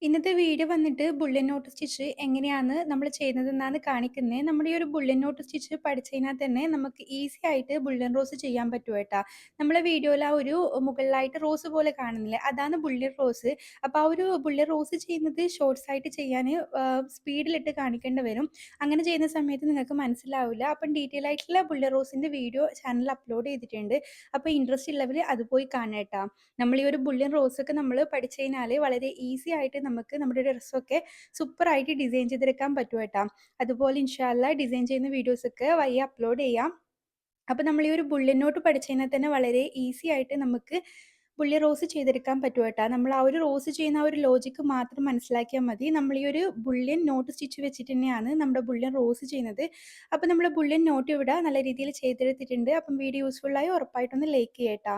ഇന്നത്തെ വീഡിയോ വന്നിട്ട് bullet not stitch എങ്ങനെയാണ് നമ്മൾ ചെയ്യുന്നതെന്നാണ് കാണിക്കുന്നത്. നമ്മുടെ ഈ ഒരു ബുള്ളറ്റ് നോട്ട് സ്റ്റിച്ച് പഠിച്ചതിനാൽ തന്നെ നമുക്ക് ഈസി ആയിട്ട് ബുള്ളറ്റ് റോസ് ചെയ്യാൻ പറ്റും കേട്ടോ. നമ്മളെ വീഡിയോയിൽ ആ ഒരു മുകളിലായിട്ട് റോസ് പോലെ കാണുന്നില്ലേ, അതാണ് ബുള്ളറ്റ് റോസ്. അപ്പോൾ ആ ഒരു ബുള്ളറ്റ് റോസ് ചെയ്യുന്നത് ഷോർട്സ് ആയിട്ട് ചെയ്യാൻ സ്പീഡിലിട്ട് കാണിക്കേണ്ടി വരും. അങ്ങനെ ചെയ്യുന്ന സമയത്ത് നിങ്ങൾക്ക് മനസ്സിലാവില്ല. അപ്പം ഡീറ്റെയിൽ ആയിട്ടുള്ള ബുള്ളറ്റ് റോസിൻ്റെ വീഡിയോ ചാനലിൽ അപ്ലോഡ് ചെയ്തിട്ടുണ്ട്. അപ്പോൾ ഇൻട്രസ്റ്റ് ഉള്ളവർ അത് പോയി കാണാം കേട്ടോ. നമ്മൾ ഈ ഒരു ബുള്ളറ്റ് റോസൊക്കെ നമ്മൾ പഠിച്ചു കഴിഞ്ഞാൽ വളരെ ഈസി ആയിട്ട് നമുക്ക് നമ്മുടെ ഡ്രസ്സൊക്കെ സൂപ്പറായിട്ട് ഡിസൈൻ ചെയ്തെടുക്കാൻ പറ്റും കേട്ടോ. അതുപോലെ ഇൻഷാ അല്ലാഹ് ഡിസൈൻ ചെയ്യുന്ന വീഡിയോസൊക്കെ വഴി അപ്ലോഡ് ചെയ്യാം. അപ്പോൾ നമ്മൾ ഈ ഒരു ബുള്ളറ്റ് നോട്ട് പഠിച്ചു കഴിഞ്ഞാൽ തന്നെ വളരെ ഈസി ആയിട്ട് നമുക്ക് ബുള്ളി റോസ് ചെയ്തെടുക്കാൻ പറ്റും കേട്ടോ. നമ്മൾ ആ ഒരു റോസ് ചെയ്യുന്ന ആ ഒരു ലോജിക്ക് മാത്രം മനസ്സിലാക്കിയാൽ മതി. നമ്മൾ ഈ ഒരു ബുള്ളിയൻ നോട്ട് സ്റ്റിച്ച് വെച്ചിട്ട് തന്നെയാണ് നമ്മുടെ ബുള്ളിയൻ റോസ് ചെയ്യുന്നത്. അപ്പോൾ നമ്മൾ ബുള്ളിയൻ നോട്ട് ഇവിടെ നല്ല രീതിയിൽ ചെയ്തെടുത്തിട്ടുണ്ട്. അപ്പം വീഡിയോ യൂസ്ഫുള്ളായി ഉറപ്പായിട്ടൊന്ന് ലൈക്ക് ചെയ്യട്ടോ.